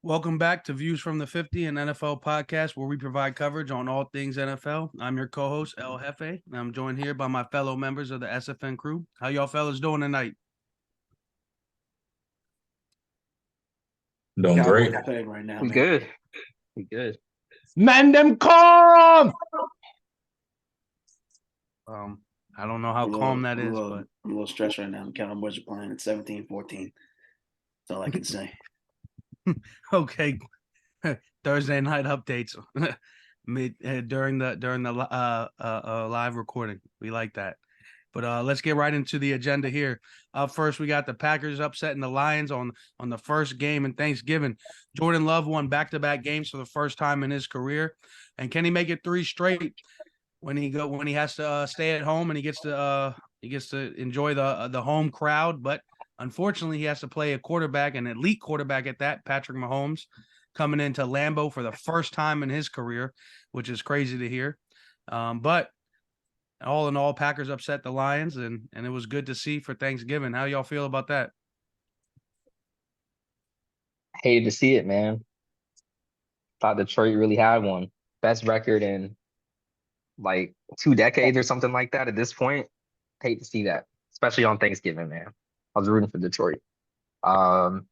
Welcome back to Views from the 50, an NFL podcast where we provide coverage on all things NFL. I'm your co-host, El Jefe, and I'm joined here by my fellow members of the SFN crew. How y'all fellas doing tonight? Doing great. Cowboys playing right now, We man. good. We good. Man, them calm. I don't know how calm that is, but I'm a little stressed right now. The Cowboys are playing at 17-14. That's all I can say. okay. Thursday night updates during the live recording. We like that. But let's get right into the agenda here. First, we got the Packers upsetting the Lions on the first game in Thanksgiving. Jordan Love won back-to-back games for the first time in his career, and can he make it 3 straight when he has to stay at home and he gets to enjoy the home crowd? But unfortunately, he has to play a quarterback, an elite quarterback at that, Patrick Mahomes, coming into Lambeau for the first time in his career, which is crazy to hear. But all in all, Packers upset the Lions, and it was good to see for Thanksgiving. How y'all feel about that? Hated to see it, man. Thought Detroit really had one. Best record in like 2 decades or something like that at this point. Hate to see that, especially on Thanksgiving, man. I was rooting for Detroit. Um,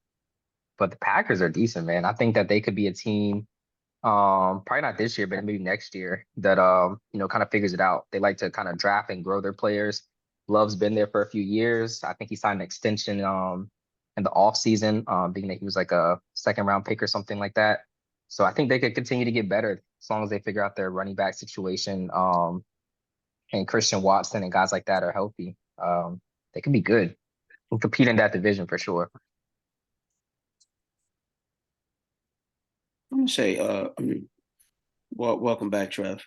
but the Packers are decent, man. I think that they could be a team, probably not this year, but maybe next year, that kind of figures it out. They like to kind of draft and grow their players. Love's been there for a few years. I think he signed an extension in the off season, being that he was like a second round pick or something like that. So I think they could continue to get better as long as they figure out their running back situation. And Christian Watson and guys like that are healthy. They could be good. We'll compete in that division for sure. I'm gonna say, welcome back, Trev.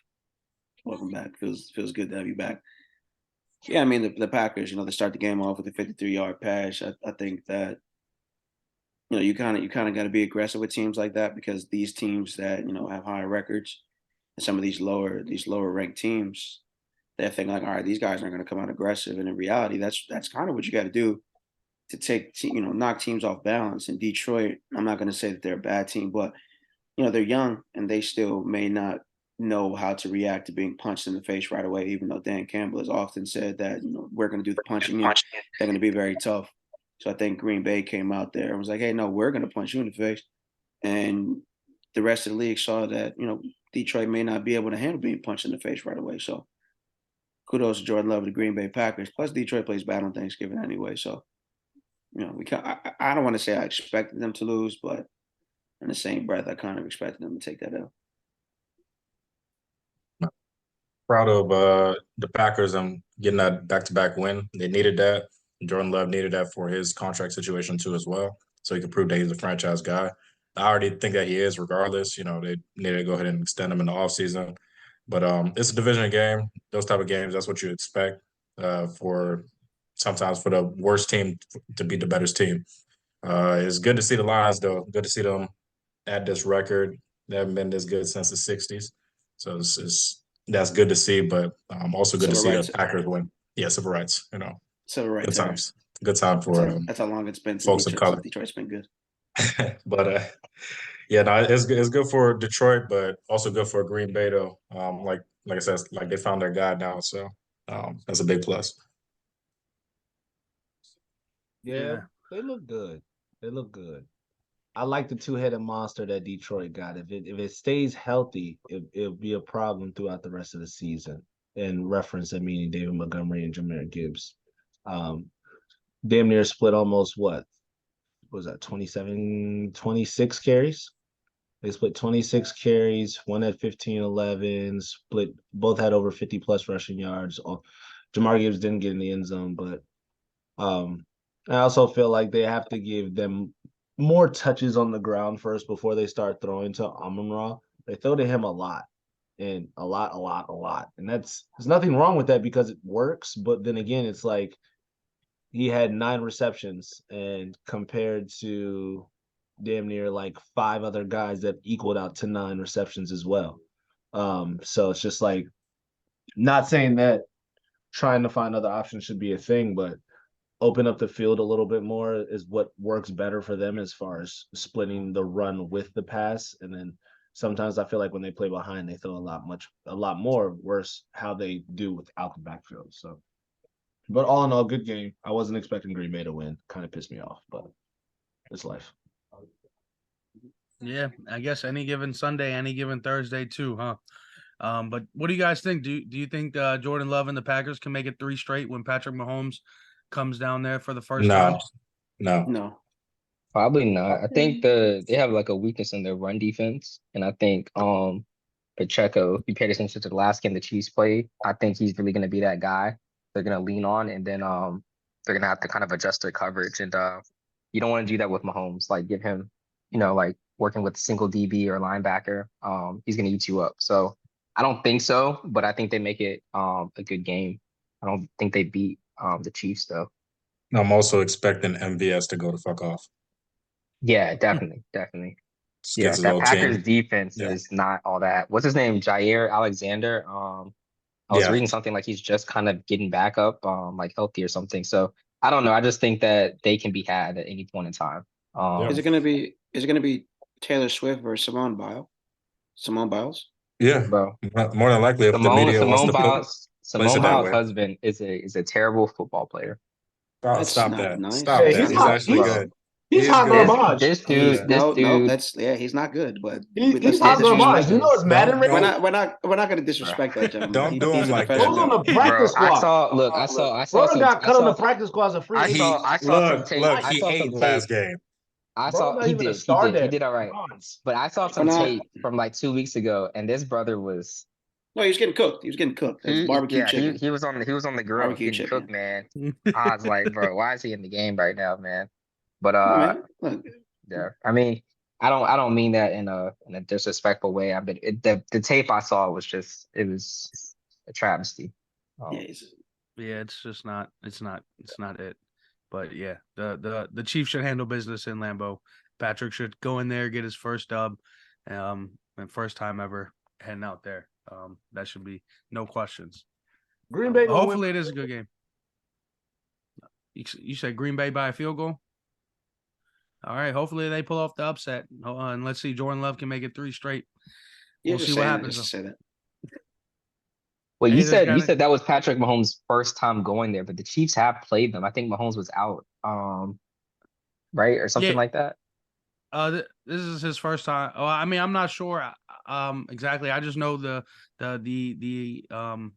Welcome back. Feels good to have you back. Yeah, I mean the Packers. They start the game off with a 53-yard pass. I think that you kind of got to be aggressive with teams like that, because these teams that have higher records and some of these lower ranked teams, they're thinking like, all right, these guys aren't going to come out aggressive, and in reality, that's kind of what you got to do to knock teams off balance. In Detroit, I'm not going to say that they're a bad team, but they're young and they still may not know how to react to being punched in the face right away, even though Dan Campbell has often said that, we're going to do the punching in. They're going to be very tough. So I think Green Bay came out there and was like, hey, no, we're going to punch you in the face. And the rest of the league saw that, Detroit may not be able to handle being punched in the face right away. So kudos to Jordan Love of the Green Bay Packers. Plus, Detroit plays bad on Thanksgiving anyway. So, I don't want to say I expected them to lose, but in the same breath, I kind of expected them to take that out. Proud of the Packers and getting that back-to-back win. They needed that. Jordan Love needed that for his contract situation too as well, so he could prove that he's a franchise guy. I already think that he is regardless. They needed to go ahead and extend him in the offseason. But it's a division game. Those type of games, that's what you expect for sometimes for the worst team to beat the better team. It's good to see the Lions, though. Good to see them at this record. They haven't been this good since the 60s. So that's good to see, but also good to see the Packers win. Yeah, civil rights, Civil rights. Good times. Good time for that's how long it's been folks of color. Detroit's been good. But yeah, no, it's good for Detroit, but also good for Green Bay though. Like I said, like they found their guy now, so that's a big plus. Yeah, they look good. They look good. I like the two-headed monster that Detroit got. If it stays healthy, it'll be a problem throughout the rest of the season. In reference, meaning David Montgomery and Jahmyr Gibbs. Damn near split almost what was that, 27, 26 carries? They split 26 carries, one had 15, 11, split, both had over 50 plus rushing yards. Jahmyr Gibbs didn't get in the end zone, but I also feel like they have to give them more touches on the ground first before they start throwing to Amon-Ra. They throw to him a lot, and a lot. And there's nothing wrong with that because it works. But then again, it's like he had 9 receptions, and compared to damn near like 5 other guys that equaled out to 9 receptions as well. So it's just like, not saying that trying to find other options should be a thing, but open up the field a little bit more is what works better for them as far as splitting the run with the pass. And then sometimes I feel like when they play behind, they throw a lot more worse how they do without the backfield. So, but all in all, good game. I wasn't expecting Green Bay to win. Kind of pissed me off, but it's life. Yeah, I guess any given Sunday, any given Thursday too, huh? But what do you guys think? Do you think Jordan Love and the Packers can make it 3 straight when Patrick Mahomes comes down there for the first time? No. No. Probably not. I think they have like a weakness in their run defense, and I think Pacheco, if you paid attention to the last game the Chiefs played, I think he's really going to be that guy they're going to lean on, and then they're going to have to kind of adjust their coverage, and you don't want to do that with Mahomes. Like give him, like working with single DB or linebacker, he's going to eat you up. So I don't think so, but I think they make it a good game. I don't think they beat the Chiefs though. I'm also expecting MVS to go the fuck off. Yeah, definitely. Just Yeah, gets his that old Packers team. defense Yeah. is not all that. What's his name? Jair Alexander. I was Yeah. reading something like he's just kind of getting back up, like healthy or something. So I don't know. I just think that they can be had at any point in time. Is it gonna be Taylor Swift or Simone Biles? Simone Biles? Yeah. Bro, More than likely, if the media wants to place Simone it that Biles' way. husband is a terrible football player. That's Stop not that. nice. Stop Hey, that. he's He's hot. actually good. He's hot good. garbage. This dude, No, he's not good, but He's let's hot not garbage. disrespect You him. know it's Madden Don't- rating? We're not gonna disrespect that gentleman. Don't do him He's a like that. Bro was on professional. the practice bro. squad. I saw Bro some. got cut on the practice squad as a free I agent. saw some tape. Look, I he saw some ate last tape. game. I Bro saw not he even a did. star He there. did all right. Bronze. But I saw some not- tape from like 2 weeks ago, and this brother was No, he was getting cooked. It was barbecue chicken. he was on the grill Barbecue getting chicken. cooked, man. I was like, bro, why is he in the game right now, man? But Come on, man. Look, yeah, I mean, I don't mean that in a disrespectful way. I mean, the tape I saw was just it was a travesty. yeah, he's- Yeah, it's just not. It's not it. But yeah, the Chiefs should handle business in Lambeau. Patrick should go in there, get his first dub, and first time ever heading out there. That should be no questions. Green Bay. gonna Hopefully, win. it is a good game. You said Green Bay by a field goal. All right. Hopefully, they pull off the upset, and let's see. Jordan Love can make it 3 straight. you're We'll just see what saying that happens, just to say that. Well, Hey, you there's said gotta- that was Patrick Mahomes' first time going there, but the Chiefs have played them. I think Mahomes was out, right, or something Yeah. like that. This is his first time. Oh, I mean, I'm not sure exactly. I just know the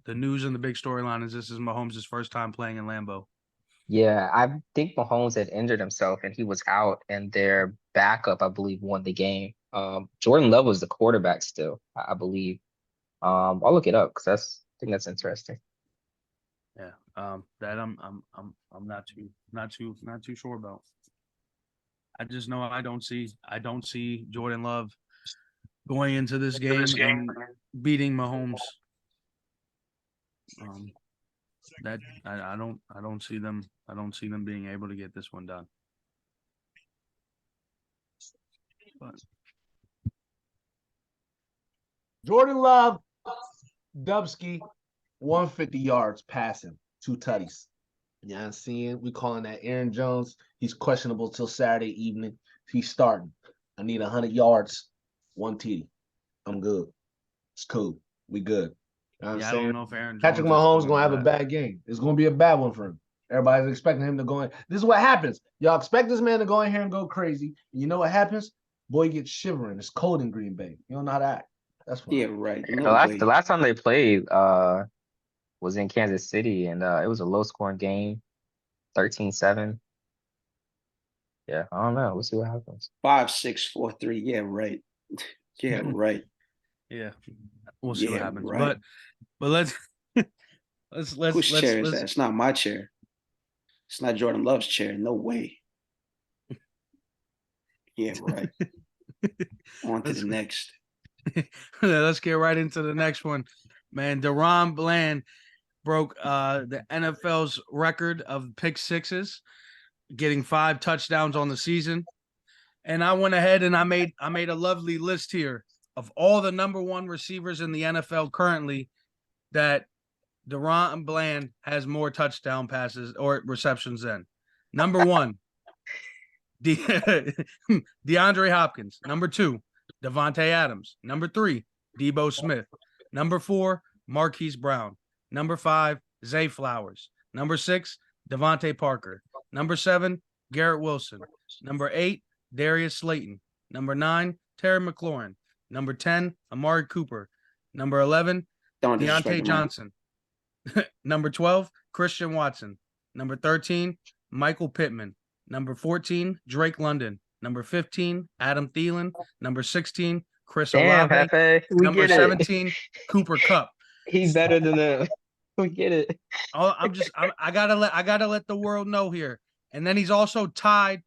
news and the big storyline is this is Mahomes' first time playing in Lambeau. Yeah, I think Mahomes had injured himself and he was out, and their backup, I believe, won the game. Jordan Love was the quarterback still, I believe. I'll look it up because I think that's interesting. Yeah. That I'm not too sure about. I just know I don't see Jordan Love going into this game and beating Mahomes. That I don't see them. I don't see them being able to get this one done. But Jordan Love, Dubsky, 150 yards passing, 2 tutties. You know what I'm seeing? We calling that Aaron Jones. He's questionable till Saturday evening. He's starting. I need 100 yards, 1 TD. I'm good. It's cool. We good. You know what yeah, I I'm saying? don't know if Aaron Patrick Jones is Mahomes going gonna have a that. bad game. It's gonna be a bad one for him. Everybody's expecting him to go in. This is what happens. Y'all expect this man to go in here and go crazy. And you know what happens? Boy gets shivering. It's cold in Green Bay. You don't know how to act. That's why. Yeah, right. The No last way. time they played was in Kansas City, and it was a low scoring game, 13-7. Yeah, I don't know. We'll see what happens. 5, 6, 4, 3. Yeah, right. Yeah, right. Yeah, we'll see what Yeah, happens. right. But let's Whose chair is that? It's not my chair. It's not Jordan Love's chair. No way. Yeah, right. On to the next. Let's get right into the next one, man. Daron Bland broke the NFL's record of pick sixes, getting 5 touchdowns on the season. And I went ahead and I made a lovely list here of all the number 1 receivers in the NFL currently that Daron Bland has more touchdown passes or receptions than. Number 1, DeAndre Hopkins. Number 2, Devontae Adams. Number 3, Debo Smith. Number 4, Marquise Brown. Number 5, Zay Flowers. Number 6, Devontae Parker. Number 7, Garrett Wilson. Number 8, Darius Slayton. Number 9, Terry McLaurin. Number 10, Amari Cooper. Number 11, Don't disrespect Deontay him, Johnson. Number 12, Christian Watson. Number 13, Michael Pittman. Number 14, Drake London. Number 15, Adam Thielen. Number 16, Chris Damn, Olave. Hefe, we Number get it. 17, Cooper Kupp. He's better than them. We get it. I gotta let the world know here. And then he's also tied.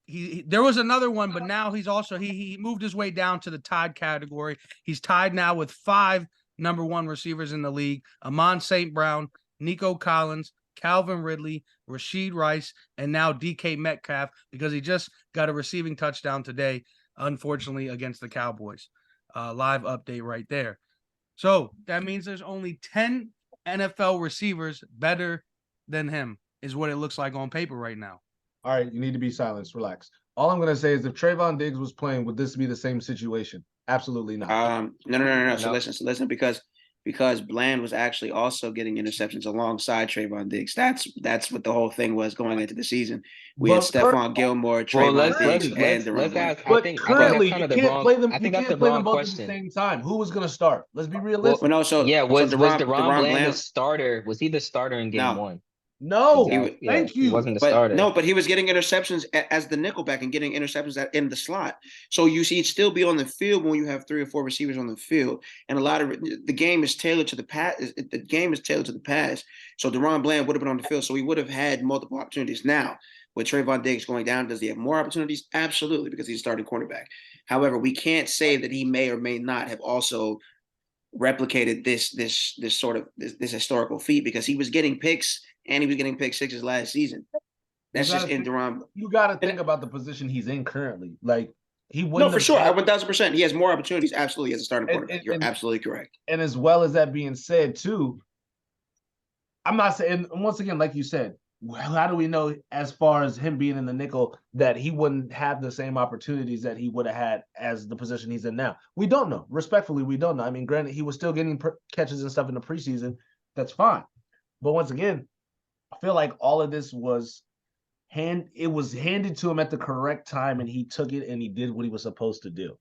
There was another one, but now he's also he moved his way down to the tied category. He's tied now with 5 number 1 receivers in the league: Amon St. Brown, Nico Collins, Calvin Ridley, Rashid Rice, and now DK Metcalf, because he just got a receiving touchdown today, unfortunately, against the Cowboys. Live update right there. So that means there's only 10 NFL receivers better than him, is what it looks like on paper right now. All right, you need to be silenced. Relax. All I'm going to say is if Trayvon Diggs was playing, would this be the same situation? Absolutely not. No. So No. listen, because Bland was actually also getting interceptions alongside Trayvon Diggs. That's what the whole thing was going into the season. We had Stephon Gilmore, Trayvon Diggs, and let's Daron ask. But currently, I you think that's kind of the can't wrong. play them. I You think that's can't the play them wrong both at the question. same time. Who was going to start? Let's be Well, realistic. no, so Yeah, was Daron Bland the Bland. starter? Was he the starter in game No. 1? No, Exactly. Yeah, thank he you. wasn't the But starter. no, but he was getting interceptions as the nickelback and getting interceptions in the slot. So you see, he'd still be on the field when you have 3 or 4 receivers on the field, and a lot of the game is tailored to the pass. The game is tailored to the pass. So Daron Bland would have been on the field, so he would have had multiple opportunities. Now, with Trayvon Diggs going down, does he have more opportunities? Absolutely, because he's a starting cornerback. However, we can't say that he may or may not have also replicated this historical feat, because he was getting picks and he was getting pick sixes last season. That's just in Daron. You got to think about the position he's in currently. Like he wouldn't. No, for have sure, had- 1,000%. He has more opportunities, absolutely, as a starting quarterback. You're and- absolutely correct. And as well as that being said, too, I'm not saying. And once again, like you said, how do we know, as far as him being in the nickel, that he wouldn't have the same opportunities that he would have had as the position he's in now? We don't know. Respectfully, we don't know. I mean, granted, he was still getting catches and stuff in the preseason. That's fine. But once again, I feel like all of this was handed to him at the correct time, and he took it and he did what he was supposed to do.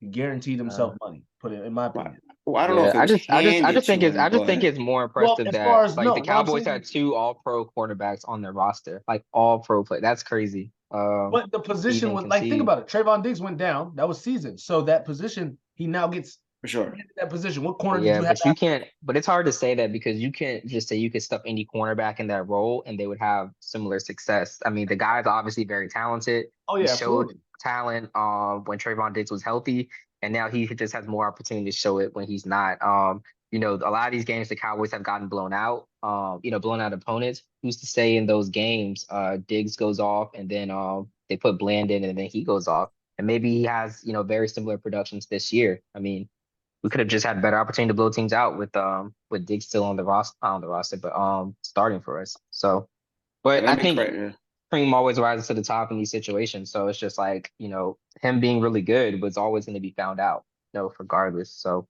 He guaranteed himself money. Put it in my opinion. Well, I don't know if it was I just think handed it's more impressive as that far as- like no, the no, I'm Cowboys saying- had 2 all-pro quarterbacks on their roster, like all-pro play. That's crazy. But the position even was like, think concede. about it. Trayvon Diggs went down. That was season. So that position, he now gets for sure. handed that position. What corner did Yeah, you have? but you can't. But it's hard to say that because you can't just say you could stuff any cornerback in that role and they would have similar success. I mean, the guy's obviously very talented. Oh He yeah, showed absolutely. talent when Trayvon Diggs was healthy, and now he just has more opportunity to show it when he's not. A lot of these games the Cowboys have gotten blown out. Blown out opponents. Who's to say in those games, Diggs goes off and then they put Bland in and then he goes off, and maybe he has very similar productions this year. I mean, we could have just had better opportunity to blow teams out with Diggs still on the roster, but starting for us. So, but I think cream always rises to the top in these situations. So it's just like, him being really good was always going to be found out, regardless. So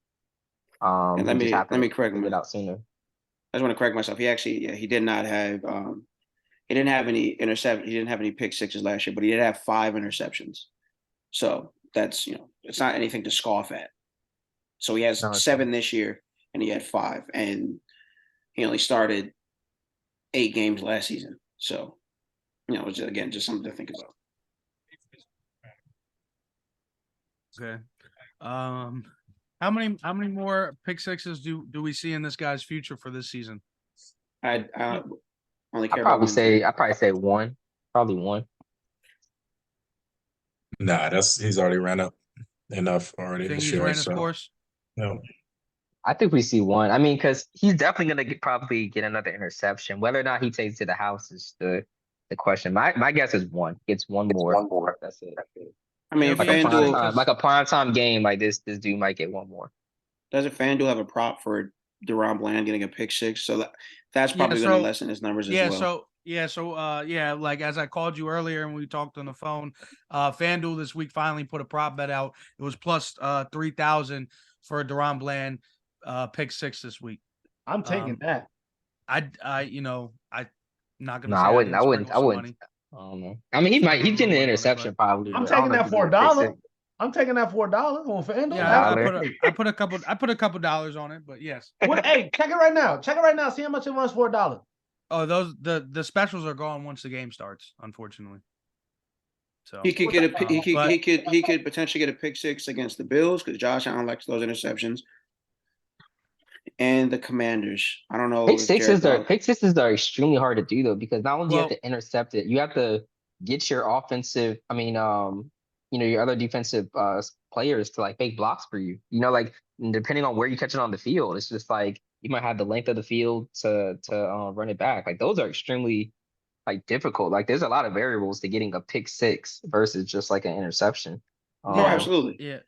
And let me correct it out sooner. I just want to correct myself. He did not have he didn't have any intercept. He didn't have any pick sixes last year, but he did have 5 interceptions. So that's it's not anything to scoff at. So he has 7 this year, and he had 5, and he only started 8 games last season. So, it's just something to think about. Okay. How many more pick sixes do we see in this guy's future for this season? I only care I'd about probably say 1, probably 1. Nah, he's already ran up enough already Think this he's year. ran his course? No. I think we see 1. I mean, because he's definitely going to probably get another interception. Whether or not he takes it to the house is the question. My guess is 1. It's 1 more. 1 more. That's it. I mean, It'll be interesting FanDuel, 'cause- like a primetime game like this dude might get 1 more. doesn't FanDuel have a prop for Daron Bland getting a pick six. So that's probably going to lessen his numbers as well. Like as I called you earlier and we talked on the phone, FanDuel this week finally put a prop bet out. It was plus 3,000 for a Daron Bland pick six this week. I'm taking that. I'm not gonna No, say I wouldn't. money. I don't know. I mean, he's getting an interception probably. I'm but I taking don't know that if for he'd get a pick $1. six. I'm taking that for $1 on FanDuel. Yeah, I put a couple dollars on it, but yes. Hey, check it right now. Check it right now. See how much it runs for $1. Oh, the specials are gone once the game starts, unfortunately. So he could get he could potentially get a pick six against the Bills because Josh Allen likes those interceptions. And the Commanders. I don't know. Pick sixes are extremely hard to do though, because not only do you have to intercept it, you have to get your offensive, your other defensive players to like make blocks for you. Like depending on where you catch it on the field, it's just like you might have the length of the field to run it back. Like those are extremely like difficult. Like there's a lot of variables to getting a pick six versus just like an interception. No, absolutely. Yeah.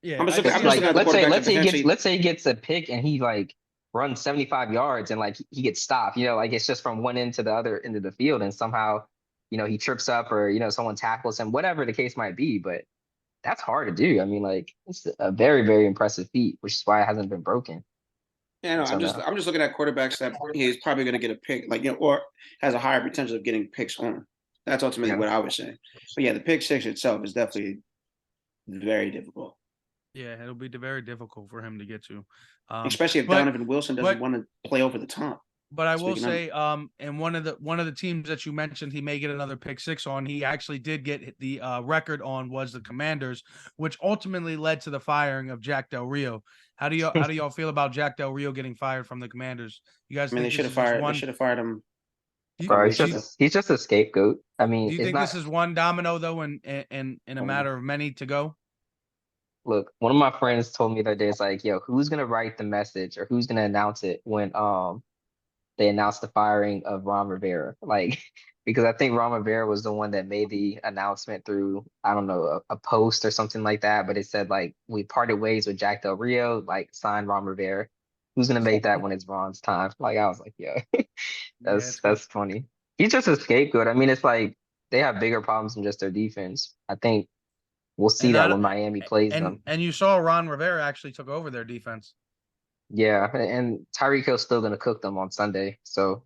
Yeah, I'm just looking at let's say he gets a pick and he like runs 75 yards and like he gets stopped. Like it's just from one end to the other end of the field, and somehow he trips up or someone tackles him, whatever the case might be. But that's hard to do. I mean, like it's a very, very impressive feat, which is why it hasn't been broken. Yeah, no, I'm just looking at quarterbacks that he's probably going to get a pick, or has a higher potential of getting picks on. That's ultimately what I was saying. But yeah, the pick six itself is definitely very difficult. Yeah, it'll be very difficult for him to get to, especially if Donovan Wilson doesn't want to play over the top. But I will say, and one of the teams that you mentioned, he may get another pick six on. He actually did get the record on was the Commanders, which ultimately led to the firing of Jack Del Rio. How do y'all feel about Jack Del Rio getting fired from the Commanders? You guys? They should have fired him. Bro, he's just a scapegoat. I mean, do you think this is one domino though, in a matter of many to go? Look, one of my friends told me the other day, it's like, yo, who's gonna write the message or who's gonna announce it when they announced the firing of Ron Rivera? Like, because I think Ron Rivera was the one that made the announcement through, I don't know, a post or something like that. But it said like we parted ways with Jack Del Rio, like signed Ron Rivera. Who's gonna make that when it's Ron's time? Like I was like, yeah, that's funny. He's just a scapegoat. I mean, it's like they have bigger problems than just their defense. I think we'll see that when Miami plays them. And you saw Ron Rivera actually took over their defense. Yeah, and Tyreek Hill's still going to cook them on Sunday. So,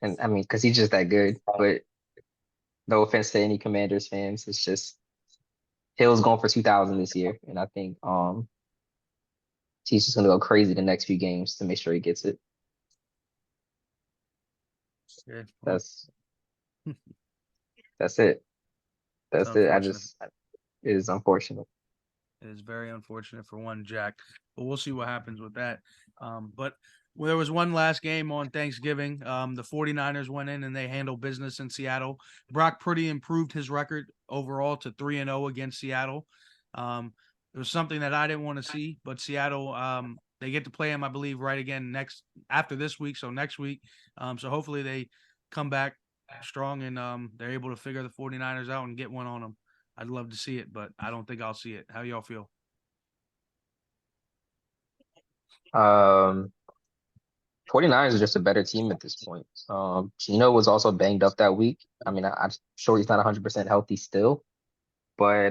and I mean, because he's just that good. But no offense to any Commanders fans, it's just Hill's going for 2,000 this year, and I think he's just going to go crazy the next few games to make sure he gets it. Yeah. That's it. That's it. It is unfortunate. It is very unfortunate for one Jack, but we'll see what happens with that. But there was one last game on Thanksgiving. The 49ers went in and they handled business in Seattle. Brock Purdy improved his record overall to 3-0 against Seattle. It was something that I didn't want to see, but Seattle, they get to play him, I believe, right again after this week. So next week. So hopefully they come back strong and they're able to figure the 49ers out and get one on them. I'd love to see it, but I don't think I'll see it. How y'all feel? 49ers is just a better team at this point. Gino was also banged up that week. I mean, I'm sure he's not 100% healthy still, but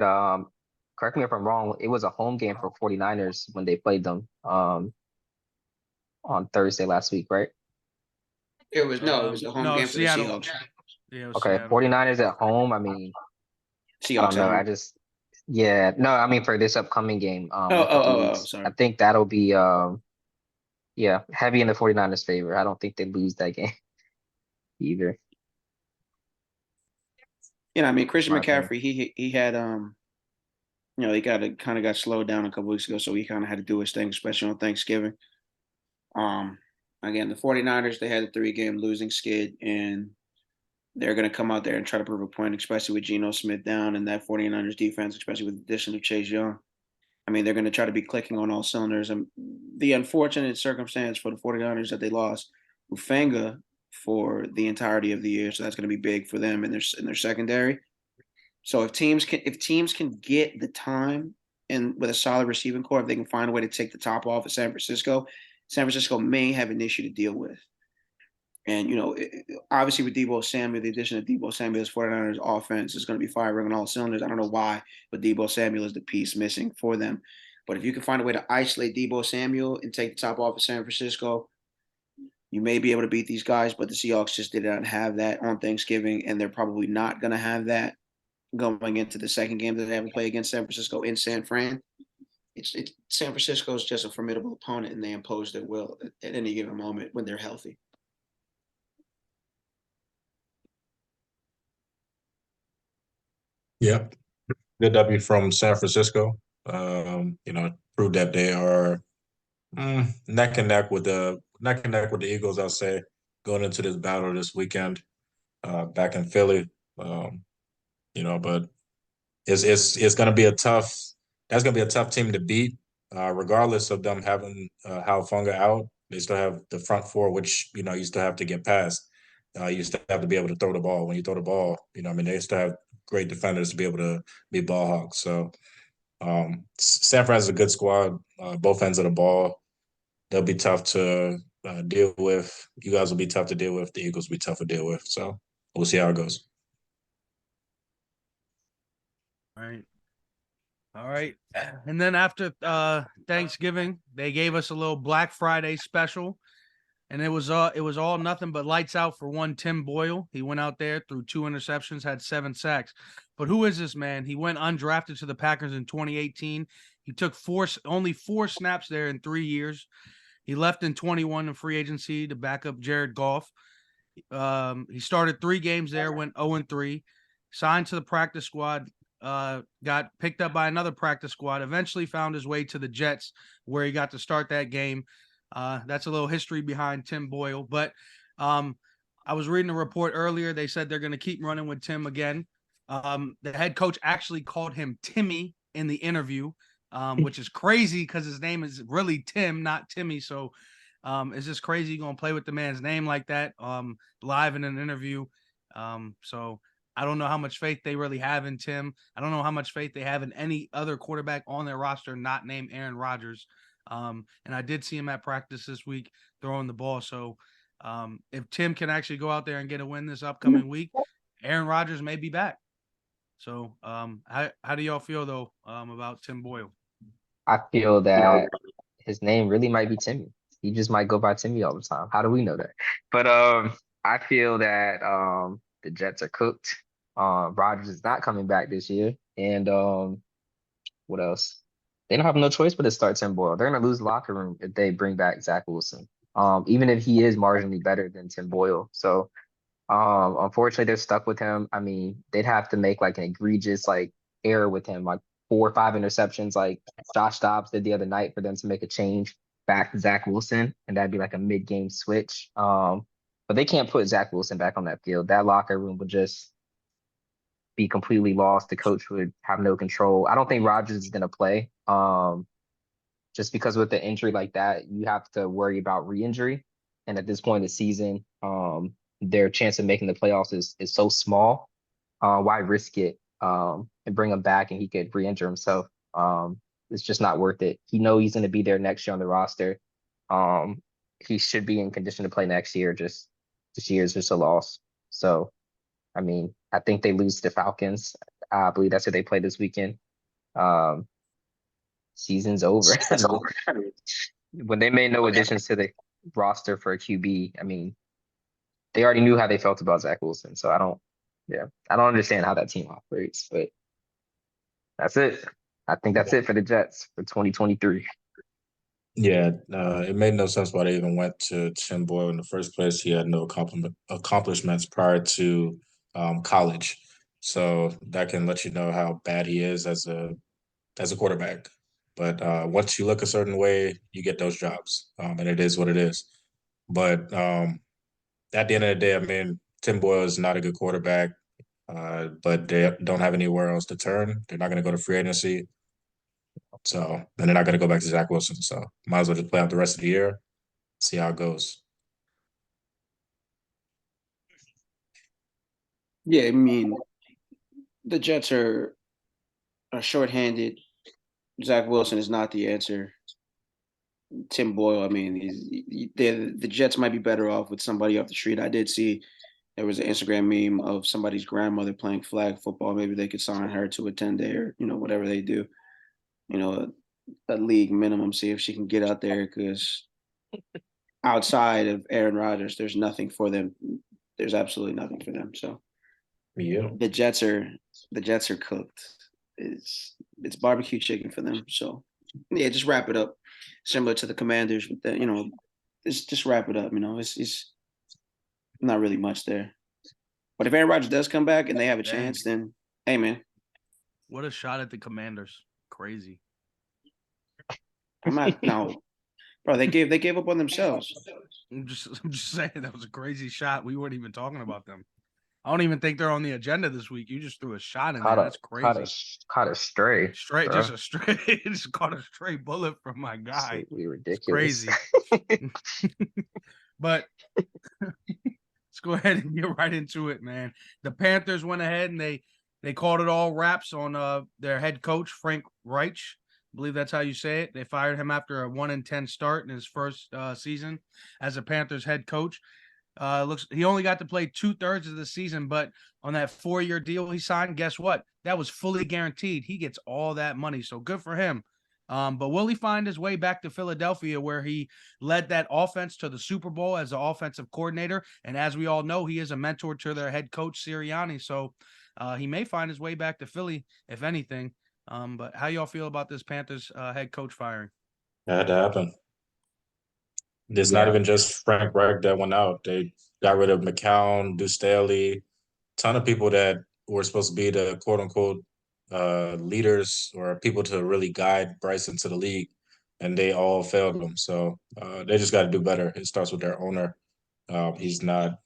correct me if I'm wrong, it was a home game for 49ers when they played them on Thursday last week, right? It was a home game for the Seahawks. Yeah, okay, Seattle. 49ers at home. I mean, Seahawks. I don't know. I mean for this upcoming game. Sorry. I think that'll be heavy in the 49ers' favor. I don't think they lose that game either. I mean Christian McCaffrey, he had he got slowed down a couple weeks ago, so he kind of had to do his thing, especially on Thanksgiving. Again, the 49ers, they had a 3-game losing skid, and they're going to come out there and try to prove a point, especially with Geno Smith down and that 49ers defense, especially with the addition of Chase Young. I mean, they're going to try to be clicking on all cylinders. And the unfortunate circumstance for the 49ers that they lost Ufanga for the entirety of the year, so that's going to be big for them in their secondary. So if teams can get the time and with a solid receiving core, if they can find a way to take the top off of San Francisco San Francisco may have an issue to deal with. And, obviously with Deebo Samuel, the addition of Deebo Samuel's 49ers offense is going to be firing on all cylinders. I don't know why, but Deebo Samuel is the piece missing for them. But if you can find a way to isolate Deebo Samuel and take the top off of San Francisco, you may be able to beat these guys. But the Seahawks just did not have that on Thanksgiving, and they're probably not going to have that going into the second game that they have to play against San Francisco in San Fran. San Francisco is just a formidable opponent, and they impose their will at any given moment when they're healthy. Yep. Good W from San Francisco. Proved that they are neck and neck with the Eagles, I'll say, going into this battle this weekend, back in Philly. But it's gonna be that's gonna be a tough team to beat, regardless of them having Hal Funga out. They still have the front four, which you still have to get past. You still have to be able to throw the ball. When you throw the ball, they still have great defenders to be able to be ball hawks. So San Fran is a good squad, both ends of the ball. They'll be tough to deal with. You guys will be tough to deal with. The Eagles will be tough to deal with. So we'll see how it goes. All right. And then after Thanksgiving, they gave us a little Black Friday special. And it was all nothing but lights out for one Tim Boyle. He went out there, threw 2 interceptions, had 7 sacks. But who is this man? He went undrafted to the Packers in 2018. He took only 4 snaps there in 3 years. He left in 21 in free agency to back up Jared Goff. He started 3 games there, went 0-3, signed to the practice squad, got picked up by another practice squad, eventually found his way to the Jets, where he got to start that game. That's a little history behind Tim Boyle. But I was reading a report earlier. They said they're going to keep running with Tim again. The head coach actually called him Timmy in the interview, which is crazy because his name is really Tim, not Timmy. So it's just crazy you're going to play with the man's name like that live in an interview. So I don't know how much faith they really have in Tim. I don't know how much faith they have in any other quarterback on their roster not named Aaron Rodgers. And I did see him at practice this week throwing the ball. So if Tim can actually go out there and get a win this upcoming week, Aaron Rodgers may be back. So how do y'all feel, though, about Tim Boyle? I feel that his name really might be Timmy. He just might go by Timmy all the time. How do we know that? But I feel that the Jets are cooked. Rodgers is not coming back this year. And what else? They don't have no choice but to start Tim Boyle. They're going to lose the locker room if they bring back Zach Wilson, even if he is marginally better than Tim Boyle. So unfortunately, they're stuck with him. I mean, they'd have to make like an egregious error with him, like 4 or 5 interceptions like Josh Dobbs did the other night for them to make a change back to Zach Wilson, and that'd be like a mid-game switch. But they can't put Zach Wilson back on that field. That locker room would just be completely lost. The coach would have no control. I don't think Rodgers is going to play. Just because with the injury like that, you have to worry about re-injury. And at this point in the season, their chance of making the playoffs is so small. Why risk it and bring him back and he could re-injure himself? It's just not worth it. He knows he's going to be there next year on the roster. He should be in condition to play next year. Just this year is just a loss. So, I mean, I think they lose to the Falcons. I believe that's who they play this weekend. Season's over. When they made no additions to the roster for a QB, I mean, they already knew how they felt about Zach Wilson. So I don't understand how that team operates, but that's it. I think that's it for the Jets for 2023. Yeah, it made no sense why they even went to Tim Boyle in the first place. He had no accomplishments prior to college, so that can let you know how bad he is as a quarterback. But once you look a certain way, you get those jobs, and it is what it is. But at the end of the day, I mean, Tim Boyle is not a good quarterback, but they don't have anywhere else to turn. They're not going to go to free agency. So, and they're not going to go back to Zach Wilson. So, might as well just play out the rest of the year, see how it goes. Yeah, I mean, the Jets are shorthanded. Zach Wilson is not the answer. Tim Boyle. I mean, the Jets might be better off with somebody off the street. I did see there was an Instagram meme of somebody's grandmother playing flag football. Maybe they could sign her to a 10-day or whatever they do. A league minimum. See if she can get out there because outside of Aaron Rodgers, there's nothing for them. There's absolutely nothing for them. So Yeah. the Jets are cooked. It's barbecue chicken for them. So yeah, just wrap it up. Similar to the Commanders, with that, just wrap it up. It's not really much there. But if Aaron Rodgers does come back and they have a chance, then hey, man, What a shot at the Commanders. Crazy. I'm not no, bro. They gave up on themselves. I'm just saying that was a crazy shot. We weren't even talking about them. I don't even think they're on the agenda this week. You just threw a shot in there. That's crazy. Caught a stray. Straight, bro. just a straight, just caught a straight bullet from my guy. Absolutely It's ridiculous. crazy. But let's go ahead and get right into it, man. The Panthers went ahead and they called it all wraps on their head coach, Frank Reich. I believe that's how you say it. They fired him after a 1-10 start in his first season as a Panthers head coach. He only got to play 2/3 of the season, but on that 4-year deal he signed, guess what? That was fully guaranteed. He gets all that money, so good for him. But will he find his way back to Philadelphia, where he led that offense to the Super Bowl as the offensive coordinator? And as we all know, he is a mentor to their head coach Sirianni. So he may find his way back to Philly, if anything. But how y'all feel about this Panthers head coach firing? That had to happen. It's not Yeah. even just Frank Reich that went out. They got rid of McCown, Deuce Staley, ton of people that were supposed to be the quote unquote leaders or people to really guide Bryce into the league, and they all failed him. So they just got to do better. It starts with their owner. He's not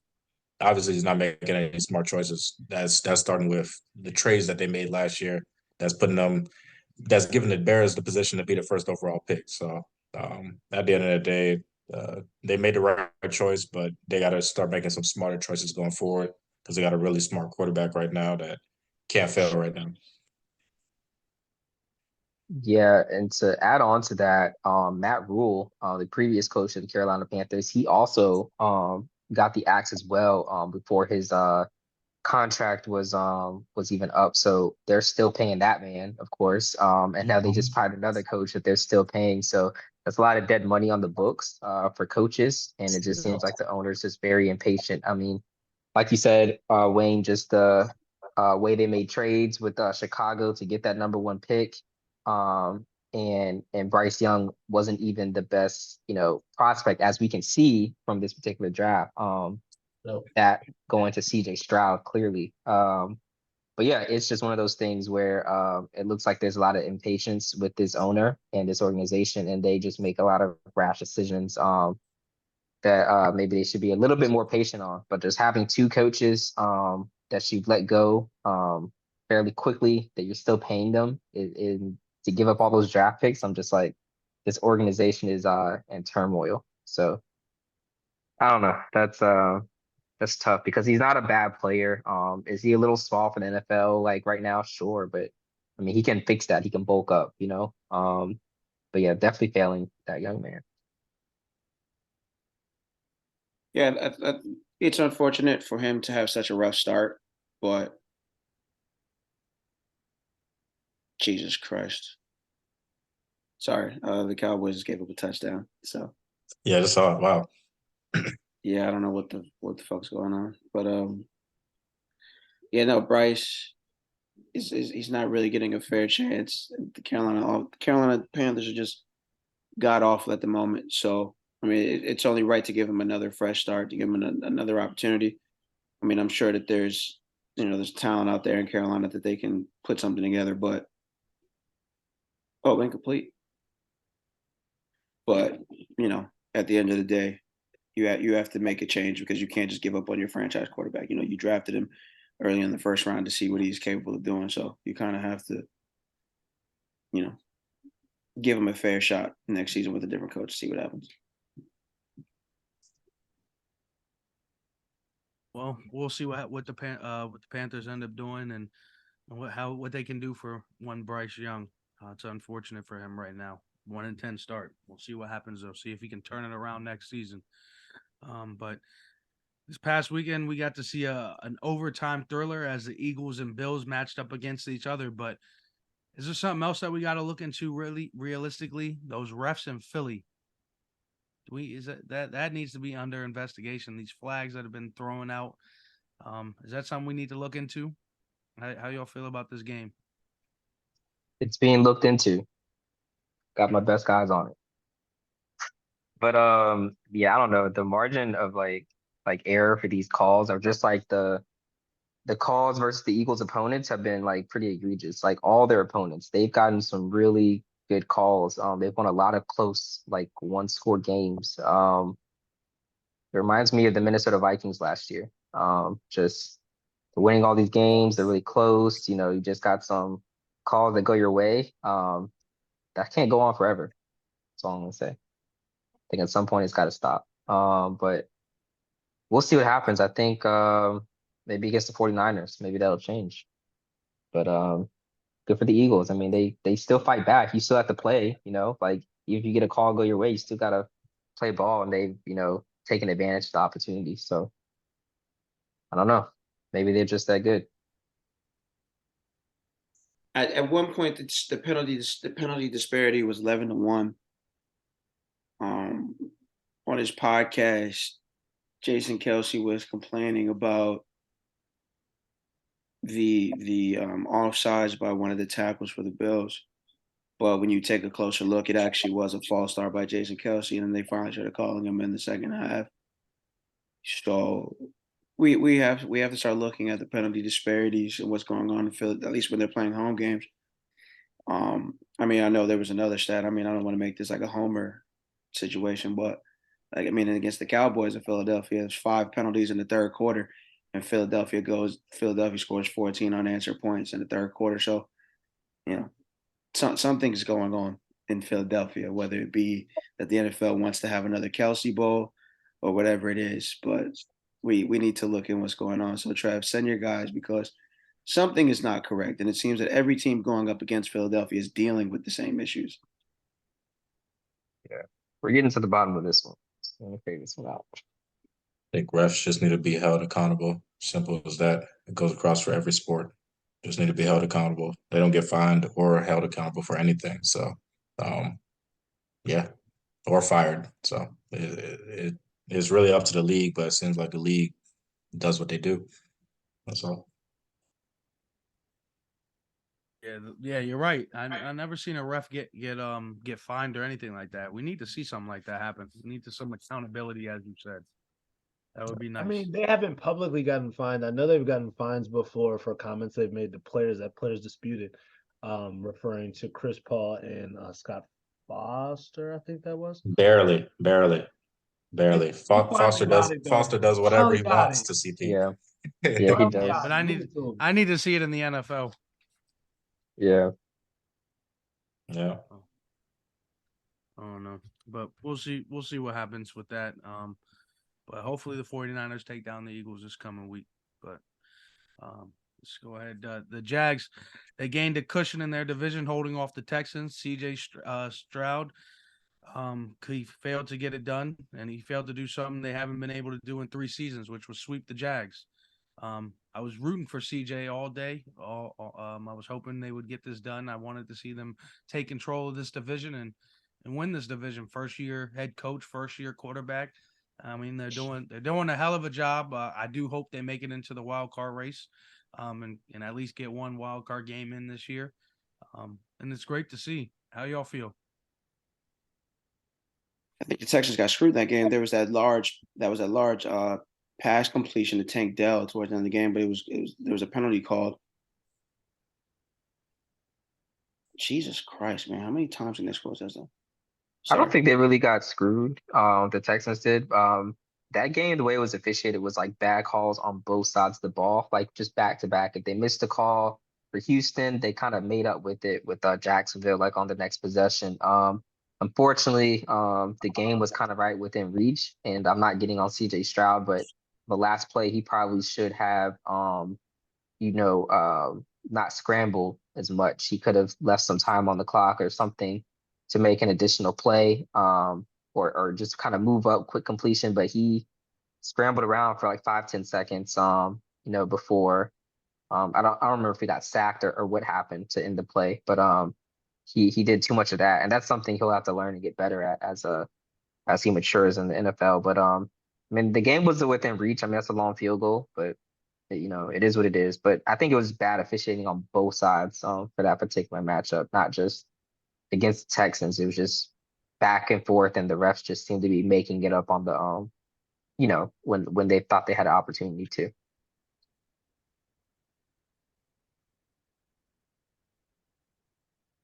making any smart choices. That's starting with the trades that they made last year. That's giving the Bears the position to be the first overall pick. So at the end of the day, they made the right choice, but they got to start making some smarter choices going forward because they got a really smart quarterback right now that can't fail right now. Yeah, and to add on to that, Matt Rule, the previous coach of the Carolina Panthers, he also got the axe as well before his contract was even up. So they're still paying that man, of course. And now they just hired another coach that they're still paying. So that's a lot of dead money on the books for coaches, and it just seems like the owner's just very impatient. I mean, like you said, Wayne, just the way they made trades with Chicago to get that number 1 pick. And Bryce Young wasn't even the best, prospect as we can see from this particular draft. That going to CJ Stroud clearly. But yeah, it's just one of those things where it looks like there's a lot of impatience with this owner and this organization, and they just make a lot of rash decisions that maybe they should be a little bit more patient on. But just having 2 coaches that you've let go fairly quickly, that you're still paying them to give up all those draft picks, I'm just like, this organization is in turmoil. So I don't know. That's tough because he's not a bad player. Is he a little small for the NFL like right now? Sure, but I mean he can fix that. He can bulk up. But yeah, definitely failing that young man. Yeah, it's unfortunate for him to have such a rough start, but Jesus Christ. Sorry, the Cowboys just gave up a touchdown. So Yeah, I just saw it. Wow. yeah, I don't know what the fuck's going on, but yeah, no, Bryce he's not really getting a fair chance. The Carolina Panthers are just god awful at the moment. So I mean, it's only right to give him another fresh start, to give him another opportunity. I mean, I'm sure that there's talent out there in Carolina that they can put something together, but incomplete. But at the end of the day, you have to make a change because you can't just give up on your franchise quarterback. You drafted him early in the first round to see what he's capable of doing. So you kind of have to, give him a fair shot next season with a different coach, see what happens. Well, we'll see what the Panthers end up doing and what they can do for one Bryce Young. It's unfortunate for him right now. 1-10 start. We'll see what happens though. See if he can turn it around next season. But this past weekend we got to see an overtime thriller as the Eagles and Bills matched up against each other. But is there something else that we got to look into really realistically? Those refs in Philly. That needs to be under investigation. These flags that have been thrown out. Is that something we need to look into? How y'all feel about this game? It's being looked into. Got my best guys on it. But yeah, I don't know. The margin of like error for these calls are just like the calls versus the Eagles opponents have been like pretty egregious. Like all their opponents, they've gotten some really good calls. They've won a lot of close, like one-score games. It reminds me of the Minnesota Vikings last year. Just winning all these games, they're really close. You know, you just got some calls that go your way. That can't go on forever. That's all I'm gonna say. I think at some point it's got to stop. But we'll see what happens. I think maybe against the 49ers, maybe that'll change. But good for the Eagles. I mean, they still fight back. You still have to play, you know, like if you get a call go your way, you still gotta play ball, and they've, you know, taken advantage of the opportunity. So I don't know. Maybe they're just that good. At one point, the penalty disparity was 11-1. On his podcast, Jason Kelsey was complaining about the offsides by one of the tackles for the Bills. But when you take a closer look, it actually was a false start by Jason Kelsey, and then they finally started calling him in the second half. So we have to start looking at the penalty disparities and what's going on in Philly, at least when they're playing home games. I mean, I know there was another stat. I mean, I don't want to make this like a homer situation, but like, I mean, against the Cowboys in Philadelphia, there's 5 penalties in the third quarter, and Philadelphia scores 14 unanswered points in the third quarter. So, you know, something's going on in Philadelphia, whether it be that the NFL wants to have another Kelsey Bowl or whatever it is. But we need to look in what's going on. So, Trev, send your guys because something is not correct, and it seems that every team going up against Philadelphia is dealing with the same issues. Yeah, we're getting to the bottom of this one. Let me figure this one out. I think refs just need to be held accountable. Simple as that. It goes across for every sport. Just need to be held accountable. They don't get fined or held accountable for anything. So, yeah, or fired. So it is really up to the league, but it seems like the league does what they do. That's all. Yeah, you're right. I never seen a ref get fined or anything like that. We need to see something like that happen. We need some accountability, as you said. That would be nice. I mean, they haven't publicly gotten fined. I know they've gotten fines before for comments they've made to players that players disputed, referring to Chris Paul and Scott Foster, I think that was. Barely. Foster does whatever Finally he got wants it. to CP. Yeah, yeah, he Finally does. got but it. Give it to him. I need to see it in the NFL. Yeah. Yeah. I don't know. But we'll see what happens with that. But hopefully the 49ers take down the Eagles this coming week. But let's go ahead. The Jags, they gained a cushion in their division holding off the Texans. CJ Stroud, he failed to get it done, and he failed to do something they haven't been able to do in 3 seasons, which was sweep the Jags. I was rooting for CJ all day. I was hoping they would get this done. I wanted to see them take control of this division and win this division. First year head coach, first year quarterback. I mean, they're doing a hell of a job. I do hope they make it into the wild card race, and at least get one wild card game in this year. And it's great to see. How y'all feel? I think the Texans got screwed in that game. There was that large pass completion to Tank Dell towards the end of the game, but there was a penalty called. Jesus Christ, man! How many times can they score touchdown? I don't think they really got screwed. The Texans did. That game, the way it was officiated was like bad calls on both sides of the ball, like just back to back. If they missed a call for Houston, they kind of made up with it with Jacksonville, like on the next possession. Unfortunately, the game was kind of right within reach, and I'm not getting on CJ Stroud, but the last play he probably should have, not scrambled as much. He could have left some time on the clock or something to make an additional play, or just kind of move up quick completion, but he scrambled around for like 5-10 seconds, before. I don't remember if he got sacked or what happened to end the play, but he did too much of that, and that's something he'll have to learn and get better at as he matures in the NFL. But I mean, the game was within reach. I mean, that's a long field goal, but it is what it is. But I think it was bad officiating on both sides for that particular matchup, not just against the Texans. It was just back and forth, and the refs just seemed to be making it up on the when they thought they had an opportunity to.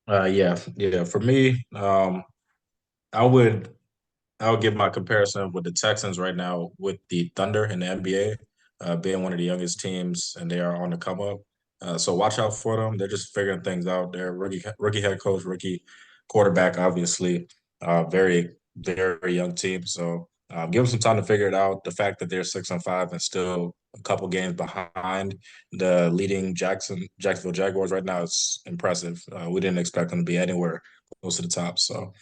Yeah. For me, I would I would give my comparison with the Texans right now with the Thunder in the NBA, being one of the youngest teams, and they are on the come up. So watch out for them. They're just figuring things out. They're rookie head coach, rookie quarterback, obviously, very very young team. So give them some time to figure it out. The fact that they're 6-5 and still a couple games behind the leading Jacksonville Jaguars right now is impressive. We didn't expect them to be anywhere close to the top. So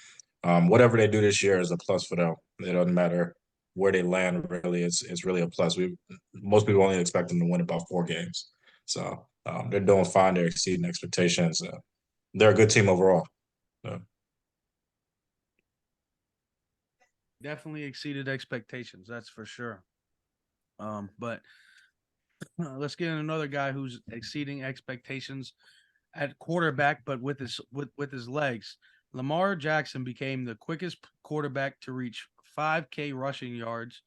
whatever they do this year is a plus for them. It doesn't matter where they land. Really, it's really a plus. Most people only expect them to win about 4 games, so they're doing fine. They're exceeding expectations. They're a good team overall. So. Definitely exceeded expectations, that's for sure. But let's get in another guy who's exceeding expectations at quarterback, but with his legs. Lamar Jackson became the quickest quarterback to reach 5K rushing yards,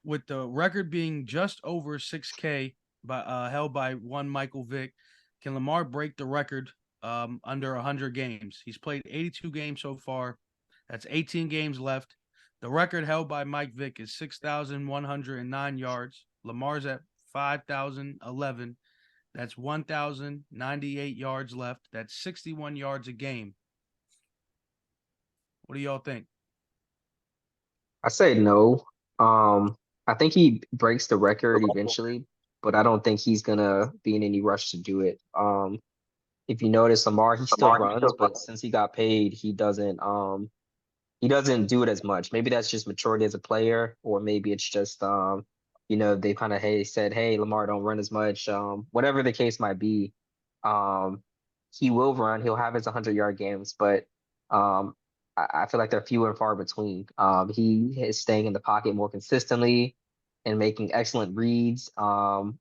with the record being just over 6K, held by one Michael Vick. Can Lamar break the record under 100 games? He's played 82 games so far. That's 18 games left. The record held by Mike Vick is 6,109 yards. Lamar's at 5,011. That's 1,098 yards left. That's 61 yards a game. What do y'all think? I say no. I think he breaks the record eventually, but I don't think he's gonna be in any rush to do it. If you notice, Lamar, he still runs, but since he got paid, he doesn't do it as much. Maybe that's just maturity as a player, or maybe it's just they kind of said, hey, Lamar, don't run as much. Whatever the case might be, um, he will run. He'll have his 100-yard games, but um, I feel like they're few and far between. He is staying in the pocket more consistently and making excellent reads,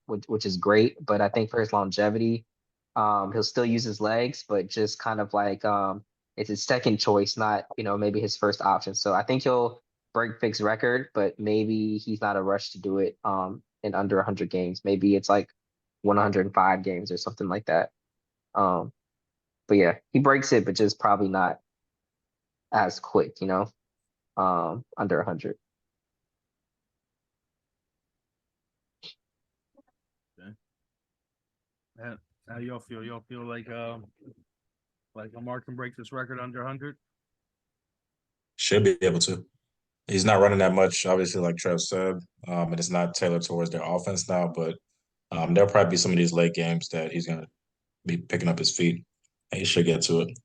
which is great. But I think for his longevity, he'll still use his legs, but just kind of like it's his second choice, not maybe his first option. So I think he'll break Vick's record, but maybe he's not a rush to do it in under 100 games. Maybe it's like 105 games or something like that. Um, but yeah, he breaks it, but just probably not as quick, under 100. Okay. How y'all feel? Y'all feel like Lamar can break this record under 100? Should be able to. He's not running that much, obviously, like Trev said, and it's not tailored towards their offense now. But there'll probably be some of these late games that he's gonna be picking up his feet, and he should get to it.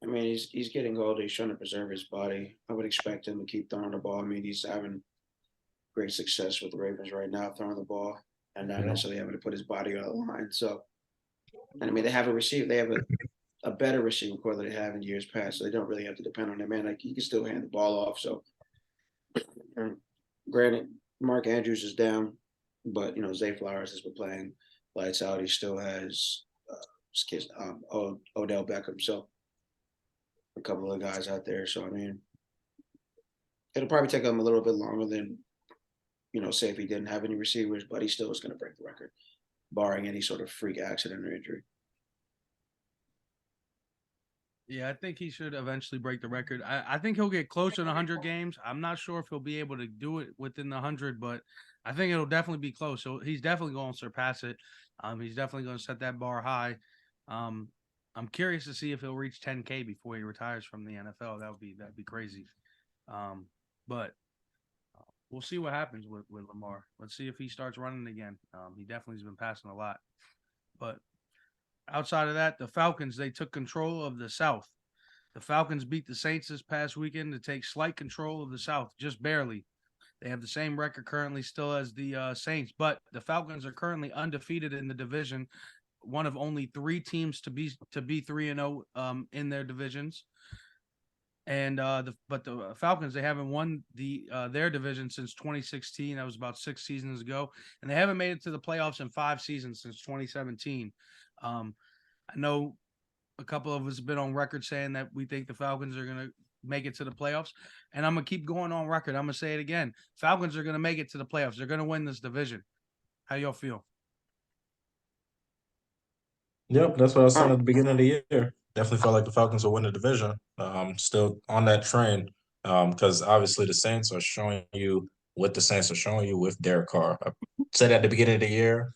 I mean, he's getting older. He's trying to preserve his body. I would expect him to keep throwing the ball. I mean, he's having great success with the Ravens right now, throwing the ball and not necessarily having to put his body on the line. So, and I mean, they have a better receiving core than they have in years past. So they don't really have to depend on that man. Like he can still hand the ball off. So, granted, Mark Andrews is down, but Zay Flowers has been playing lights out. He still has his kids, Odell Beckham. So a couple of guys out there. So I mean, it'll probably take him a little bit longer than say if he didn't have any receivers, but he still is going to break the record, barring any sort of freak accident or injury. Yeah, I think he should eventually break the record. I think he'll get closer to 100 games. I'm not sure if he'll be able to do it within the 100, but I think it'll definitely be close. So he's definitely going to surpass it. He's definitely going to set that bar high. I'm curious to see if he'll reach 10K before he retires from the NFL. That'd be crazy. But we'll see what happens with Lamar. Let's see if he starts running again. He definitely has been passing a lot. But outside of that, the Falcons, they took control of the South. The Falcons beat the Saints this past weekend to take slight control of the South, just barely. They have the same record currently still as the Saints, but the Falcons are currently undefeated in the division, one of only 3 teams to be 3-0 in their divisions. And the Falcons, they haven't won their division since 2016. That was about 6 seasons ago, and they haven't made it to the playoffs in 5 seasons since 2017. I know a couple of us have been on record saying that we think the Falcons are going to make it to the playoffs, and I'm going to keep going on record. I'm going to say it again. Falcons are going to make it to the playoffs. They're going to win this division. How y'all feel? Yep, that's what I was saying at the beginning of the year. Definitely felt like the Falcons will win the division. Still on that train, because obviously the Saints are showing you what the Saints are showing you with Derek Carr. I said at the beginning of the year,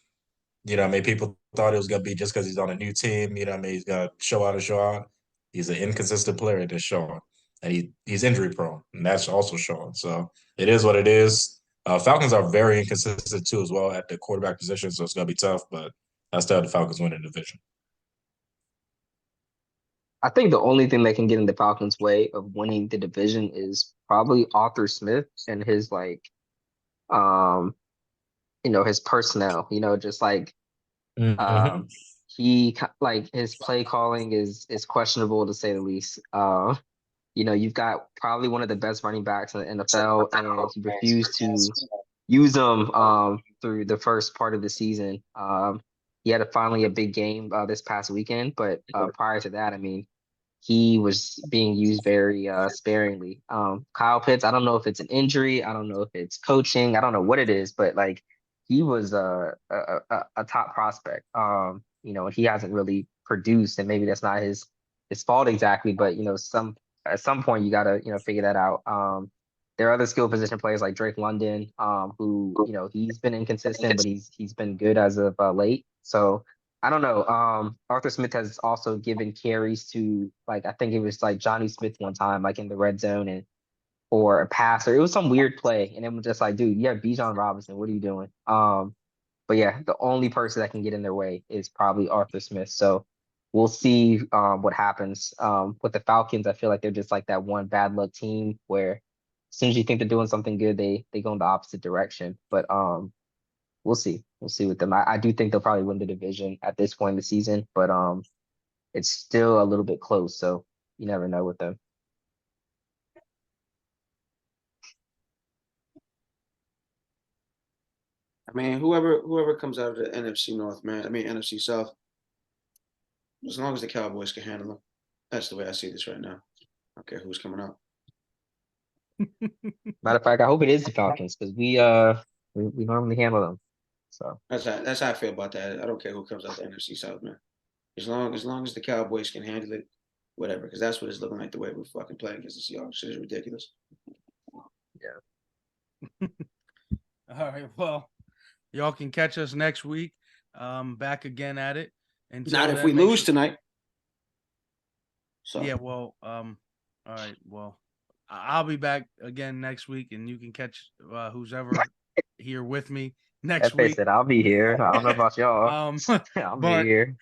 people thought it was gonna be just because he's on a new team. He's gonna show out and show out. He's an inconsistent player that's showing, and he's injury prone, and that's also showing. So it is what it is. Falcons are very inconsistent too, as well at the quarterback position. So it's gonna be tough, but I still have the Falcons winning the division. I think the only thing that can get in the Falcons' way of winning the division is probably Arthur Smith and his um, his personnel. Just like Mm-hmm. his play calling is questionable to say the least. You've got probably one of the best running backs in the NFL, and he refused to use them through the first part of the season. He had finally a big game this past weekend, but prior to that, I mean, he was being used very sparingly. Kyle Pitts, I don't know if it's an injury, I don't know if it's coaching, I don't know what it is, but like he was a top prospect. And he hasn't really produced, and maybe that's not his fault exactly, but at some point you gotta figure that out. There are other skill position players like Drake London, who he's been inconsistent, but he's been good as of late. So I don't know. Arthur Smith has also given carries to, like, I think it was like Johnny Smith one time, like in the red zone, and or a pass, or it was some weird play, and it was just like, dude, you have Bijan Robinson, what are you doing? But yeah, the only person that can get in their way is probably Arthur Smith. So we'll see what happens. With the Falcons, I feel like they're just like that one bad luck team where as soon as you think they're doing something good, they go in the opposite direction. But we'll see. We'll see with them. I do think they'll probably win the division at this point in the season, but it's still a little bit close, so you never know with them. I mean, whoever comes out of the NFC North, man. I mean, NFC South. As long as the Cowboys can handle them, that's the way I see this right now. Okay, who's coming out? Matter of fact, I hope it is the Falcons because we normally handle them. So That's how I feel about that. I don't care who comes out the NFC South, man. As long as the Cowboys can handle it, whatever. Because that's what it's looking like the way we're fucking playing against the Seahawks. Shit is ridiculous. yeah. All right. Well, y'all can catch us next week. Back again at it. Not if we lose tonight. So yeah. Well. All right. Well, I'll be back again next week, and you can catch who's ever here with me next As they week. said, I'll be here. I don't know about y'all. I'll be here.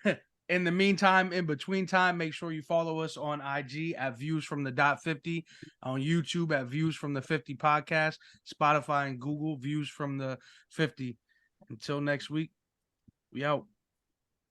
In the meantime, in between time, make sure you follow us on IG at Views from the 50, on YouTube at Views from the 50 podcast, Spotify and Google Views from the 50. Until next week, we out.